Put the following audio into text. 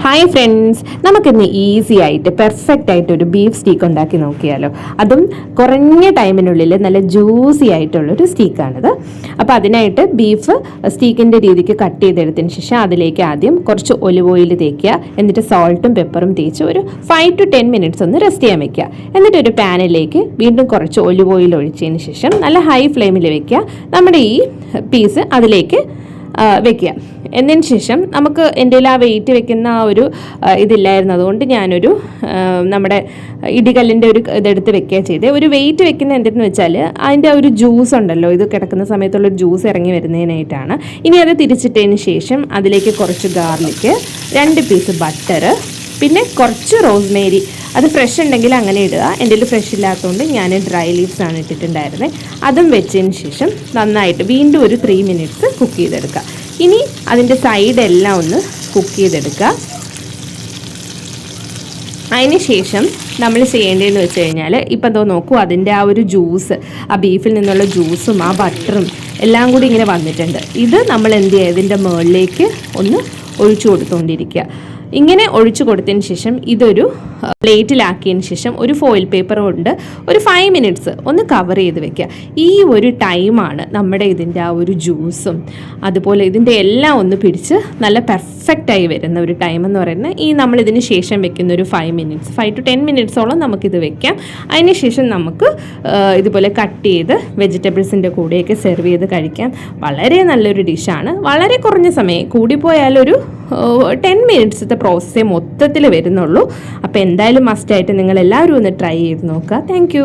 Hi friends, നമുക്കിന്ന് easy ആയിട്ട് perfect ആയിട്ട് ഒരു ബീഫ് സ്റ്റീക്ക് ഉണ്ടാക്കി നോക്കിയാലോ. അതും കുറഞ്ഞ ടൈമിനുള്ളിൽ നല്ല ജ്യൂസി ആയിട്ടുള്ളൊരു സ്റ്റീക്കാണിത്. അപ്പോൾ അതിനായിട്ട് ബീഫ് സ്റ്റീക്കിൻ്റെ രീതിക്ക് കട്ട് ചെയ്തെടുത്തതിന് ശേഷം അതിലേക്ക് ആദ്യം കുറച്ച് ഒലിവ് ഓയിൽ തേക്കുക. എന്നിട്ട് സോൾട്ടും പെപ്പറും തേച്ച് ഒരു 5 to 10 മിനിറ്റ്സ് ഒന്ന് റെസ്റ്റ് ചെയ്യാൻ വെക്കുക. എന്നിട്ട് ഒരു പാനിലേക്ക് വീണ്ടും കുറച്ച് ഒലിവ് ഓയിൽ ഒഴിച്ചതിന് ശേഷം നല്ല ഹൈ ഫ്ലെയിമിൽ വെക്കുക. നമ്മുടെ ഈ പീസ് അതിലേക്ക് വെക്കുക. എന്നതിന് ശേഷം നമുക്ക് എൻ്റെ ആ വെയിറ്റ് വെക്കുന്ന ആ ഒരു ഇതില്ലായിരുന്നു, അതുകൊണ്ട് ഞാനൊരു നമ്മുടെ ഇടികല്ലിൻ്റെ ഒരു ഇതെടുത്ത് വെക്കുക ചെയ്തേ. ഒരു വെയിറ്റ് വെക്കുന്ന എന്തെന്ന് വെച്ചാൽ അതിൻ്റെ ആ ഒരു ജ്യൂസ് ഉണ്ടല്ലോ, ഇത് കിടക്കുന്ന സമയത്തുള്ളൊരു ജ്യൂസ് ഇറങ്ങി വരുന്നതിനായിട്ടാണ്. ഇനി അത് തിരിച്ചിട്ടതിന് ശേഷം അതിലേക്ക് കുറച്ച് ഗാർലിക്ക്, 2 പീസ് ബട്ടർ, പിന്നെ കുറച്ച് റോസ്മേരി. അത് ഫ്രഷ് ഉണ്ടെങ്കിൽ അങ്ങനെ ഇടുക. എൻ്റെ കയ്യിൽ ഫ്രഷ് ഇല്ലാത്തതുകൊണ്ട് ഞാൻ ഡ്രൈ ലീവ്സ് ആണ് ഇട്ടിട്ടുണ്ടായിരുന്നത്. അതും വെച്ചതിന് ശേഷം നന്നായിട്ട് വീണ്ടും ഒരു 3 മിനിറ്റ്സ് കുക്ക് ചെയ്തെടുക്കുക. ഇനി അതിൻ്റെ സൈഡെല്ലാം ഒന്ന് കുക്ക് ചെയ്തെടുക്കുക. അതിന് ശേഷം നമ്മൾ ചെയ്യേണ്ടതെന്ന് വെച്ച് കഴിഞ്ഞാൽ ഇപ്പം എന്തോ നോക്കൂ, അതിൻ്റെ ആ ഒരു ജ്യൂസ്, ആ ബീഫിൽ നിന്നുള്ള ജ്യൂസും ആ ബട്ടറും എല്ലാം കൂടി ഇങ്ങനെ വന്നിട്ടുണ്ട്. ഇത് നമ്മൾ എന്ത് ചെയ്യുക, ഇതിൻ്റെ മുകളിലേക്ക് ഒന്ന് ഒഴിച്ചു കൊടുത്തുകൊണ്ടിരിക്കുക. ഇങ്ങനെ ഒഴിച്ചു കൊടുത്തതിന് ശേഷം ഇതൊരു പ്ലേറ്റിലാക്കിയതിന് ശേഷം ഒരു ഫോയിൽ പേപ്പർ കൊണ്ട് ഒരു 5 മിനിറ്റ്സ് ഒന്ന് കവർ ചെയ്ത് വെക്കുക. ഈ ഒരു ടൈമാണ് നമ്മുടെ ഇതിൻ്റെ ആ ഒരു ജ്യൂസും അതുപോലെ ഇതിൻ്റെ എല്ലാം ഒന്ന് പിടിച്ച് നല്ല പെർഫെക്റ്റായി വരുന്ന ഒരു ടൈം എന്ന് പറയുന്നത് ഈ നമ്മളിതിന് ശേഷം വെക്കുന്ന ഒരു 5 to 10 മിനിറ്റ്സോളം നമുക്കിത് വെക്കാം. അതിന് ശേഷം നമുക്ക് ഇതുപോലെ കട്ട് ചെയ്ത് വെജിറ്റബിൾസിൻ്റെ കൂടെയൊക്കെ സെർവ് ചെയ്ത് കഴിക്കാം. വളരെ നല്ലൊരു ഡിഷാണ്. വളരെ കുറഞ്ഞ സമയം, കൂടിപ്പോയാലൊരു 10 മിനിറ്റ്സത്തെ പ്രോസസ്സേ മൊത്തത്തിൽ വരുന്നുള്ളൂ. അപ്പോൾ എന്തായാലും മസ്റ്റായിട്ട് നിങ്ങൾ എല്ലാവരും ഒന്ന് ട്രൈ ചെയ്ത് നോക്കുക. താങ്ക്